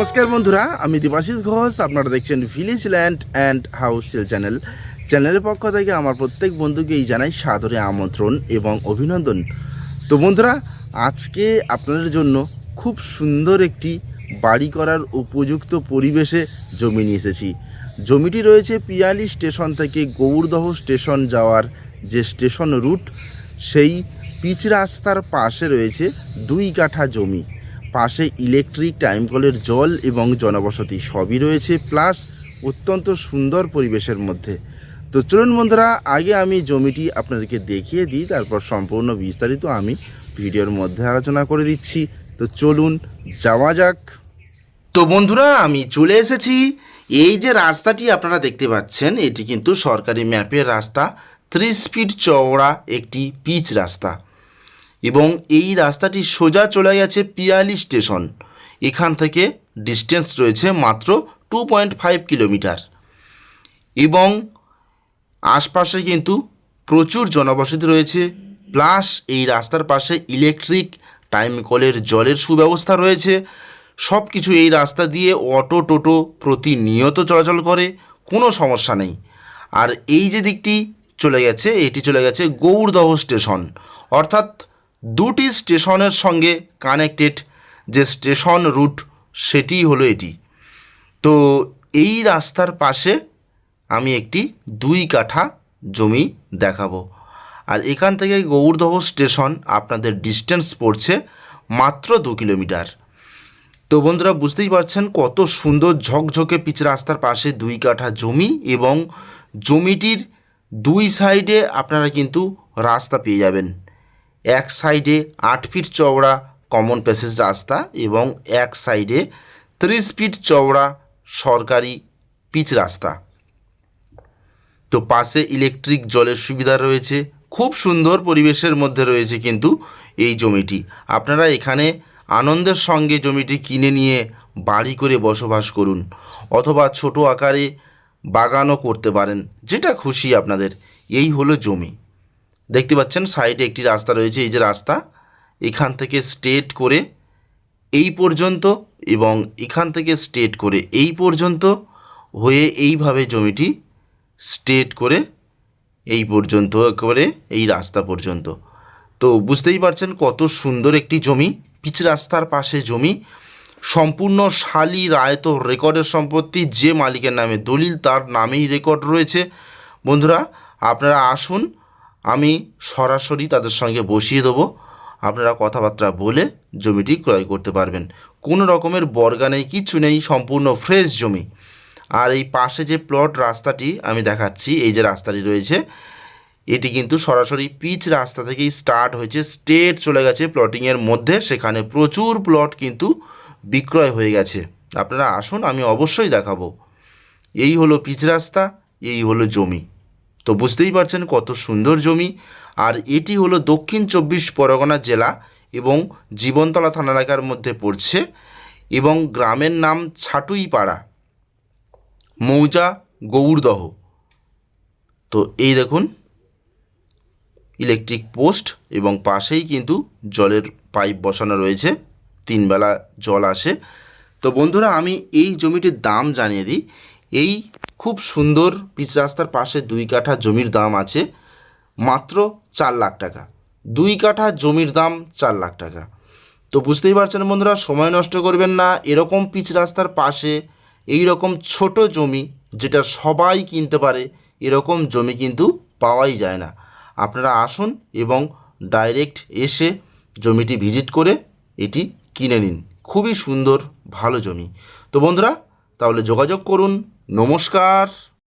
নমস্কার বন্ধুরা, আমি দেবাশিস ঘোষ। আপনারা দেখছেন village land and house sale চ্যানেলের পক্ষ থেকে আমার প্রত্যেক বন্ধুকেই জানাই সাদরে আমন্ত্রণ এবং অভিনন্দন। তো বন্ধুরা, আজকে আপনাদের জন্য খুব সুন্দর একটি বাড়ি করার উপযুক্ত পরিবেশে জমি নিয়ে এসেছি। জমিটি রয়েছে পিয়ালি স্টেশন থেকে গৌরদহ স্টেশন যাওয়ার যে স্টেশন রুট, সেই পিচ রাস্তার পাশে রয়েছে 2 কাঠা জমি। পাশে ইলেকট্রিক, টাইম কলের জল এবং জনবসতি সবই রয়েছে, প্লাস অত্যন্ত সুন্দর পরিবেশের মধ্যে। তো চলুন বন্ধুরা, আগে আমি জমিটি আপনাদেরকে দেখিয়ে দিই, তারপর সম্পূর্ণ বিস্তারিত আমি ভিডিওর মধ্যে আলোচনা করে দিচ্ছি। তো চলুন যাওয়া যাক। তো বন্ধুরা, আমি চলে এসেছি। এই যে রাস্তাটি আপনারা দেখতে পাচ্ছেন, এটি কিন্তু সরকারি ম্যাপের রাস্তা। 30 ফিট চওড়া একটি পিচ রাস্তা এবং এই রাস্তাটি সোজা চলে গেছে পিয়ালি স্টেশন। এখান থেকে ডিস্টেন্স রয়েছে মাত্র 2.5 কিলোমিটার এবং আশপাশে কিন্তু প্রচুর জনবসতি রয়েছে, প্লাস এই রাস্তার পাশে ইলেকট্রিক, টাইম কলের জলের সুব্যবস্থা রয়েছে। সব কিছু এই রাস্তা দিয়ে অটো, টোটো প্রতিনিয়ত চলাচল করে, কোনো সমস্যা নেই। আর এই যে দিকটি চলে গেছে, এটি চলে গেছে গৌরদহ স্টেশন, অর্থাৎ 2টি স্টেশনের সঙ্গে কানেক্টেড যে স্টেশন রুট, সেটি হলো এটি। তো এই রাস্তার পাশে আমি একটি 2 কাঠা জমি দেখাবো। আর এখান থেকে গৌরদহ স্টেশন আপনাদের ডিস্টেন্স পড়ছে মাত্র 2 কিলোমিটার। তো বন্ধুরা, বুঝতেই পারছেন কত সুন্দর ঝকঝকে পিচ রাস্তার পাশে 2 কাঠা জমি এবং জমিটির 2 সাইডে আপনারা কিন্তু রাস্তা পেয়ে যাবেন। এক সাইডে 8 ফিট চওড়া কমন প্যাসেজ রাস্তা এবং এক সাইডে 30 ফিট চওড়া সরকারি পিচ রাস্তা। তো পাশে ইলেকট্রিক জলের সুবিধা রয়েছে, খুব সুন্দর পরিবেশের মধ্যে রয়েছে কিন্তু এই জমিটি। আপনারা এখানে আনন্দের সঙ্গে জমিটি কিনে নিয়ে বাড়ি করে বসবাস করুন, অথবা ছোট আকারে বাগানও করতে পারেন, যেটা খুশি আপনাদের। এই হলো জমি। দেখতে পাচ্ছেন সাইডে একটি রাস্তা রয়েছে। এই যে রাস্তা, এখান থেকে স্ট্রেট করে এই পর্যন্ত এবং এখান থেকে স্ট্রেট করে এই পর্যন্ত হয়ে এইভাবে জমিটি স্ট্রেট করে এই পর্যন্ত করে এই রাস্তা পর্যন্ত। তো বুঝতেই পারছেন কত সুন্দর একটি জমি, পিচ রাস্তার পাশে জমি, সম্পূর্ণ শালি রায়ত রেকর্ডের সম্পত্তি। যে মালিকের নামে দলিল, তার নামেই রেকর্ড রয়েছে। বন্ধুরা, আপনারা আসুন, আমি সরাসরি তাদের সঙ্গে বসিয়ে দেবো। আপনারা কথাবার্তা বলে জমিটি ক্রয় করতে পারবেন। কোনো রকমের বর্গা নেই, কিচ্ছু নেই, সম্পূর্ণ ফ্রেশ জমি। আর এই পাশে যে প্লট রাস্তাটি আমি দেখাচ্ছি, এই যে রাস্তাটি রয়েছে, এটি কিন্তু সরাসরি পিচ রাস্তা থেকেই স্টার্ট হয়েছে, স্ট্রেট চলে গেছে প্লটিংয়ের মধ্যে। সেখানে প্রচুর প্লট কিন্তু বিক্রয় হয়ে গেছে। আপনারা আসুন, আমি অবশ্যই দেখাবো। এই হলো পিচ রাস্তা, এই হলো জমি। তো বুঝতেই পারছেন কত সুন্দর জমি। আর এটি হলো দক্ষিণ 24 পরগনা জেলা এবং জীবনতলা থানা এলাকার মধ্যে পড়ছে এবং গ্রামের নাম ছাটুইপাড়া, মৌজা গৌরদহ। তো এই দেখুন ইলেকট্রিক পোস্ট এবং পাশেই কিন্তু জলের পাইপ বসানো রয়েছে, 3 বেলা জল আসে। তো বন্ধুরা, আমি এই জমিটির দাম জানিয়ে দিই। এই খুব সুন্দর পিচ রাস্তার পাশে 2 কাঠা জমির দাম আছে মাত্র 4 লাখ টাকা। 2 কাঠা জমির দাম 4 লাখ টাকা। তো বুঝতেই পারছেন বন্ধুরা, সময় নষ্ট করবেন না। এরকম পিচ রাস্তার পাশে এই রকম ছোট জমি, যেটা সবাই কিনতে পারে, এরকম জমি কিন্তু পাওয়াই যায় না। আপনারা আসুন এবং ডাইরেক্ট এসে জমিটি ভিজিট করে এটি কিনে নিন। খুবই সুন্দর, ভালো জমি। তো বন্ধুরা, তাহলে যোগাযোগ করুন। নমস্কার।